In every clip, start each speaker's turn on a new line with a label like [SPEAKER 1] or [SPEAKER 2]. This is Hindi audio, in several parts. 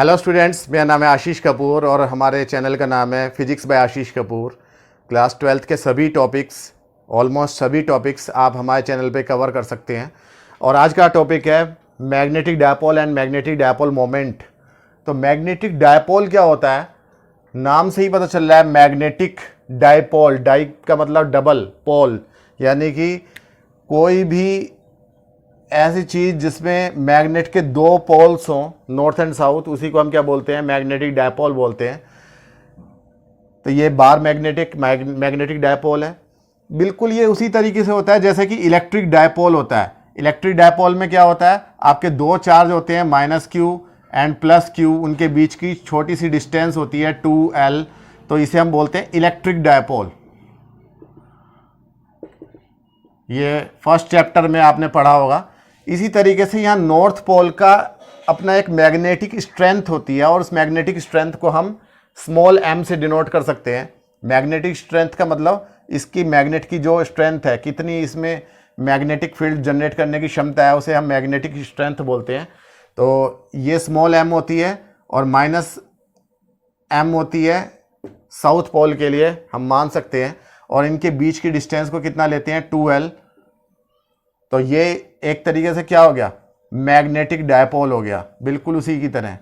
[SPEAKER 1] हेलो स्टूडेंट्स, मेरा नाम है आशीष कपूर और हमारे चैनल का नाम है फिजिक्स बाय आशीष कपूर। क्लास 12th के सभी टॉपिक्स, ऑलमोस्ट सभी टॉपिक्स आप हमारे चैनल पे कवर कर सकते हैं। और आज का टॉपिक है magnetic dipole and magnetic dipole moment. तो मैग्नेटिक डायपोल क्या होता है, नाम से ही पता चल रहा है। मैग्नेटिक डायपोल, डाई का मतलब डबल, पोल यानी कि कोई भी ऐसी चीज़ जिसमें मैग्नेट के दो पोल्स हों, नॉर्थ एंड साउथ, उसी को हम क्या बोलते हैं, मैग्नेटिक डायपोल बोलते हैं। तो ये बार मैग्नेटिक डायपोल है। बिल्कुल ये उसी तरीके से होता है जैसे कि इलेक्ट्रिक डायपोल होता है। इलेक्ट्रिक डायपोल में क्या होता है, आपके दो चार्ज होते हैं, -q एंड +q, उनके बीच की छोटी सी डिस्टेंस होती है 2l, तो इसे हम बोलते हैं इलेक्ट्रिक डायपोल। ये फर्स्ट चैप्टर में आपने पढ़ा होगा। इसी तरीके से यहाँ नॉर्थ पोल का अपना एक मैग्नेटिक स्ट्रेंथ होती है और उस मैग्नेटिक स्ट्रेंथ को हम स्मॉल m से डिनोट कर सकते हैं। मैग्नेटिक स्ट्रेंथ का मतलब इसकी मैग्नेट की जो स्ट्रेंथ है, कितनी इसमें मैग्नेटिक फील्ड जनरेट करने की क्षमता है, उसे हम मैग्नेटिक स्ट्रेंथ बोलते हैं। तो ये स्मॉल m होती है और -m होती है साउथ पोल के लिए, हम मान सकते हैं। और इनके बीच की डिस्टेंस को कितना लेते हैं, 2l। तो ये एक तरीके से क्या हो गया, मैग्नेटिक डायपोल हो गया, बिल्कुल उसी की तरह।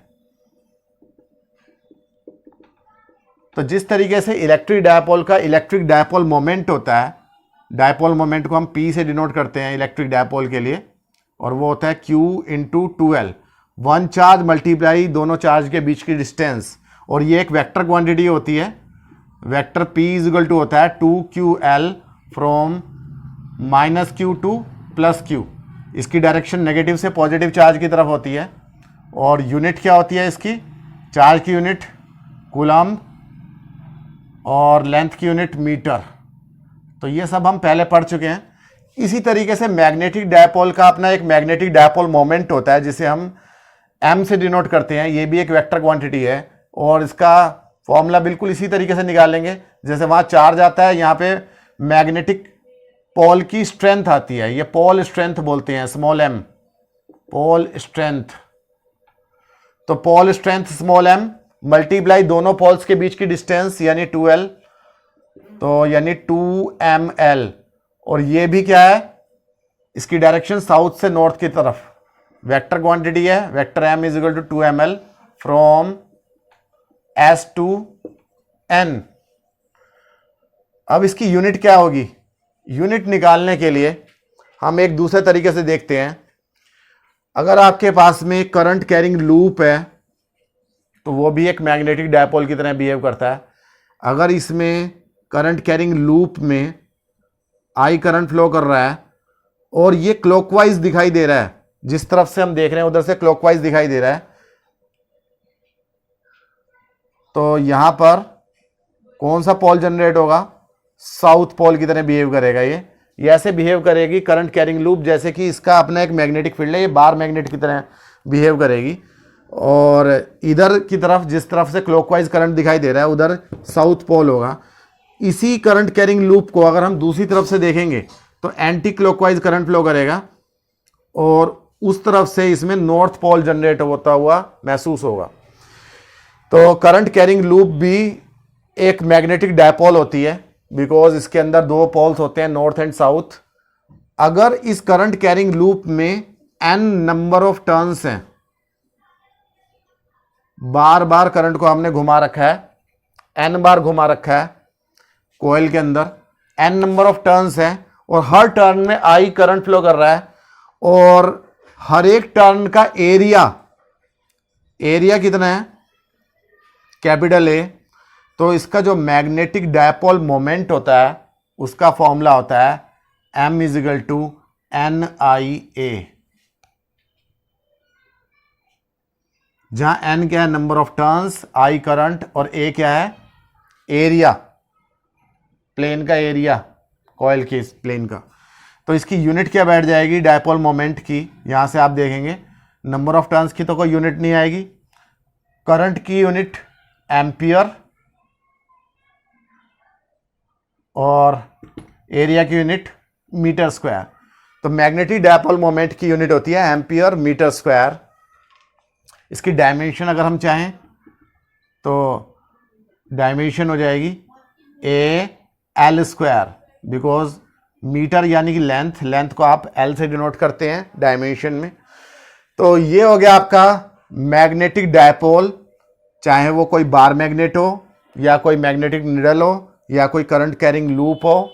[SPEAKER 1] तो जिस तरीके से इलेक्ट्रिक डायपोल का इलेक्ट्रिक डायपोल मोमेंट होता है, डायपोल मोमेंट को हम P से डिनोट करते हैं इलेक्ट्रिक डायपोल के लिए, और वो होता है Q × 2l। One charge multiply दोनों चार्ज के बीच की डिस्टेंस, और ये एक वेक्टर क्वांटिटी होती है। वेक्टर P = होता है 2ql from -q to +q। इसकी डायरेक्शन नेगेटिव से पॉजिटिव चार्ज की तरफ होती है। और यूनिट क्या होती है इसकी, चार्ज की यूनिट कूलम्ब और लेंथ की यूनिट मीटर। तो ये सब हम पहले पढ़ चुके हैं। इसी तरीके से मैग्नेटिक डायपोल का अपना एक मैग्नेटिक डायपोल मोमेंट होता है जिसे हम m से डिनोट करते हैं। ये भी एक वेक्टर क्वांटिटी है और इसका फॉर्मूला बिल्कुल इसी तरीके से निकालेंगे जैसे वहाँ चार्ज आता है, यहाँ पे मैग्नेटिक पोल की स्ट्रेंथ आती है। ये पोल स्ट्रेंथ बोलते हैं, स्मॉल m, पोल स्ट्रेंथ। तो pole strength small m multiply दोनों पोल्स के बीच की डिस्टेंस यानी 2l, तो यानी 2ml। और ये भी क्या है, इसकी डायरेक्शन साउथ से नॉर्थ की तरफ, वेक्टर क्वांटिटी है। Vector m = 2ml from S to N। अब इसकी यूनिट क्या होगी, यूनिट निकालने के लिए हम एक दूसरे तरीके से देखते हैं। अगर आपके पास में करंट कैरिंग लूप है तो वो भी एक मैग्नेटिक डायपोल की तरह बिहेव करता है। अगर इसमें करंट कैरिंग लूप में I करंट फ्लो कर रहा है और ये क्लॉकवाइज दिखाई दे रहा है, जिस तरफ से हम देख रहे हैं उधर से क्लॉकवाइज दिखाई दे रहा है, तो यहां पर कौन सा पोल जनरेट होगा, साउथ पोल की तरह बिहेव करेगा। ये ऐसे बिहेव करेगी करंट कैरिंग लूप जैसे कि इसका अपना एक मैग्नेटिक फील्ड है, ये बार मैग्नेट की तरह बिहेव करेगी। और इधर की तरफ, जिस तरफ से क्लॉकवाइज करंट दिखाई दे रहा है, उधर साउथ पोल होगा। इसी करंट कैरिंग लूप को अगर हम दूसरी तरफ से देखेंगे तो एंटी क्लॉकवाइज करंट फ्लो करेगा और उस तरफ से इसमें नॉर्थ पोल जनरेट होता हुआ महसूस होगा। तो करंट कैरिंग लूप भी एक मैग्नेटिक डायपोल होती है बिकॉज इसके अंदर दो पोल्स होते हैं, नॉर्थ एंड साउथ। अगर इस करंट कैरिंग लूप में n नंबर ऑफ टर्न्स हैं, बार बार करंट को हमने घुमा रखा है, n बार घुमा रखा है कोयल के अंदर, n नंबर ऑफ टर्न्स हैं और हर टर्न में I करंट फ्लो कर रहा है, और हर एक टर्न का एरिया कितना है, कैपिटल A। तो इसका जो मैग्नेटिक डायपोल मोमेंट होता है उसका फॉर्मूला होता है m = NIA, जहां n क्या है, number of turns, I current, और A क्या है, एरिया, प्लेन का एरिया, कॉइल के इस प्लेन का। तो इसकी यूनिट क्या बैठ जाएगी डायपोल मोमेंट की, यहां से आप देखेंगे नंबर ऑफ टर्न्स की तो कोई यूनिट नहीं आएगी, करंट की यूनिट एम्पियर और एरिया की यूनिट मीटर स्क्वायर। तो मैग्नेटिक डायपोल मोमेंट की यूनिट होती है एम्पियर मीटर स्क्वायर। इसकी डायमेंशन अगर हम चाहें तो डायमेंशन हो जाएगी A L square, because metre यानी कि लेंथ को आप एल से डिनोट करते हैं डायमेंशन में। तो ये हो गया आपका मैग्नेटिक डायपोल, चाहे वो कोई बार मैग्नेट हो या कोई मैग्नेटिक निडल हो या कोई करंट कैरिंग लूप हो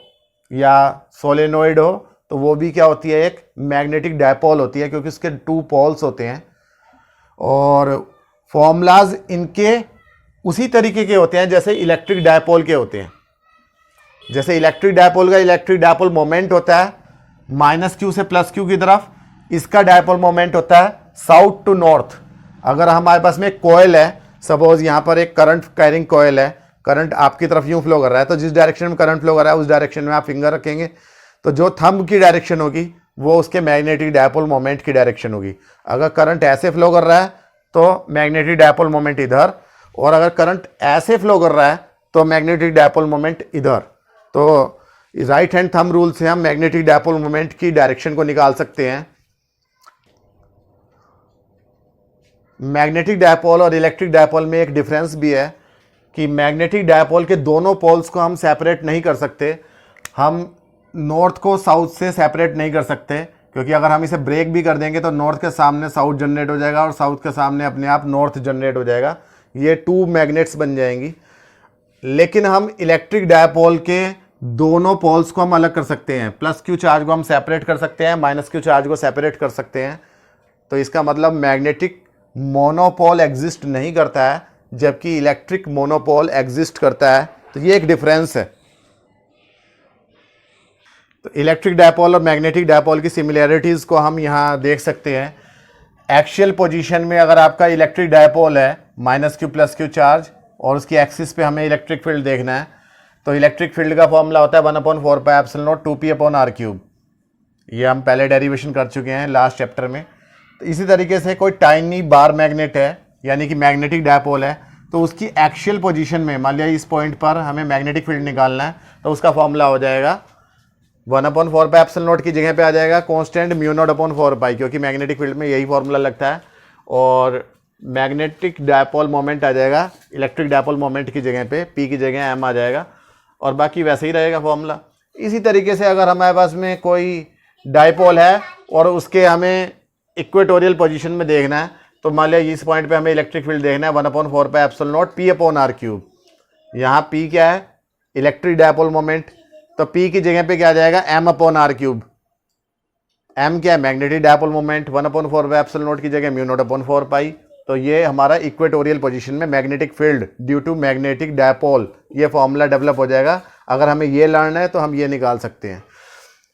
[SPEAKER 1] या सोलेनोइड हो, तो वो भी क्या होती है, एक मैग्नेटिक डायपोल होती है, क्योंकि उसके 2 पोल्स होते हैं। और फॉर्मूलाज इनके उसी तरीके के होते हैं जैसे इलेक्ट्रिक डायपोल के होते हैं। जैसे इलेक्ट्रिक डायपोल का इलेक्ट्रिक डायपोल मोमेंट होता है -q से +q की तरफ, इसका डायपोल मोमेंट होता है साउथ टू नॉर्थ। अगर हमारे पास में एक कॉइल है, सपोज यहाँ पर एक करंट कैरिंग कॉइल है, करंट आपकी तरफ यूं फ्लो कर रहा है, तो जिस डायरेक्शन में करंट फ्लो कर रहा है उस डायरेक्शन में आप फिंगर रखेंगे, तो जो थंब की डायरेक्शन होगी वो उसके मैग्नेटिक डायपोल मोमेंट की डायरेक्शन होगी। अगर करंट ऐसे फ्लो कर रहा है तो मैग्नेटिक डायपोल मोमेंट इधर, और अगर करंट ऐसे फ्लो कर रहा है तो मैग्नेटिक डायपोल मोमेंट इधर। तो राइट हैंड थंब रूल से हम मैग्नेटिक डायपोल मोमेंट की डायरेक्शन को निकाल सकते हैं। मैग्नेटिक डायपोल और इलेक्ट्रिक डायपोल में एक डिफरेंस भी है कि मैग्नेटिक डायपोल के दोनों पोल्स को हम सेपरेट नहीं कर सकते, हम नॉर्थ को साउथ से सेपरेट नहीं कर सकते, क्योंकि अगर हम इसे ब्रेक भी कर देंगे तो नॉर्थ के सामने साउथ जनरेट हो जाएगा और साउथ के सामने अपने आप नॉर्थ जनरेट हो जाएगा, ये 2 मैग्नेट्स बन जाएंगी। लेकिन हम इलेक्ट्रिक डायपोल के दोनों पोल्स को हम अलग कर सकते हैं, +q चार्ज को हम सेपरेट कर सकते हैं, -q चार्ज को सेपरेट कर सकते हैं। तो इसका मतलब मैग्नेटिक मोनोपोल एग्जिस्ट नहीं करता है, जबकि इलेक्ट्रिक मोनोपोल एग्जिस्ट करता है। तो ये एक डिफरेंस है। तो इलेक्ट्रिक डायपोल और मैग्नेटिक डायपोल की सिमिलैरिटीज़ को हम यहाँ देख सकते हैं। एक्सियल पोजीशन में अगर आपका इलेक्ट्रिक डायपोल है -q +q चार्ज और उसकी एक्सिस पे हमें इलेक्ट्रिक फील्ड देखना है, तो इलेक्ट्रिक फील्ड का फॉर्मूला होता है 1/4πε0 2p/r³। ये हम पहले डेरिवेशन कर चुके हैं लास्ट चैप्टर में। तो इसी तरीके से कोई टाइनी बार मैग्नेट है यानी कि मैग्नेटिक डायपोल है, तो उसकी एक्सियल पोजीशन में मान लिया इस पॉइंट पर हमें मैग्नेटिक फील्ड निकालना है, तो उसका फॉर्मूला हो जाएगा 1/4πε0 की जगह पे आ जाएगा कांस्टेंट μ0/4π, क्योंकि मैग्नेटिक फील्ड में यही फॉर्मूला लगता है, और मैग्नेटिक डायपोल मोमेंट आ जाएगा इलेक्ट्रिक डायपोल मोमेंट की जगह पे, p की जगह m आ जाएगा, और बाकी वैसे ही रहेगा फॉर्मूला। इसी तरीके से अगर हमारे पास में कोई डायपोल है और उसके हमें इक्वेटोरियल पोजीशन में देखना है, तो मान लिया इस पॉइंट पे हमें इलेक्ट्रिक फील्ड देखना है 1/4πε0 p/r³। यहाँ p क्या है, इलेक्ट्रिक डायपोल मोमेंट, तो p की जगह पे क्या आ जाएगा m/r³। m क्या है, मैग्नेटिक डायपोल मोमेंट, 1/4πε0 की जगह μ0/4π। तो ये हमारा इक्वेटोरियल पोजीशन में magnetic field due to magnetic dipole, ये फॉर्मूला डेवलप हो जाएगा। अगर हमें ये लर्न है तो हम ये निकाल सकते हैं।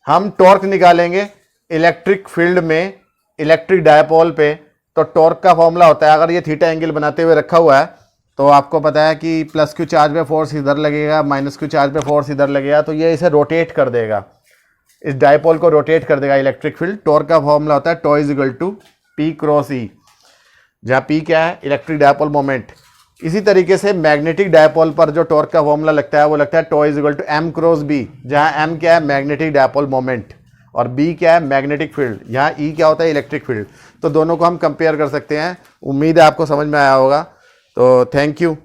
[SPEAKER 1] हम टॉर्क निकालेंगे इलेक्ट्रिक फील्ड में इलेक्ट्रिक डायपोल पे, तो टॉर्क का फॉर्मूला होता है, अगर ये थीटा एंगल बनाते हुए रखा हुआ है तो आपको पता है कि +q चार्ज पे फोर्स इधर लगेगा, -q चार्ज पे फोर्स इधर लगेगा, तो ये इसे रोटेट कर देगा, इस डायपोल को रोटेट कर देगा इलेक्ट्रिक फील्ड। टॉर्क का फॉर्मूला होता है τ = p×e, जहाँ p क्या है, इलेक्ट्रिक डायपोल मोमेंट। इसी तरीके से मैग्नेटिक डायपोल पर जो टॉर्क का फॉर्मूला लगता है वो लगता है τ = m×b, जहाँ m क्या है, मैग्नेटिक डायपोल मोमेंट, और b क्या है, मैग्नेटिक फील्ड, यहाँ e क्या होता है, इलेक्ट्रिक फील्ड। तो दोनों को हम कंपेयर कर सकते हैं। उम्मीद है आपको समझ में आया होगा। तो थैंक यू।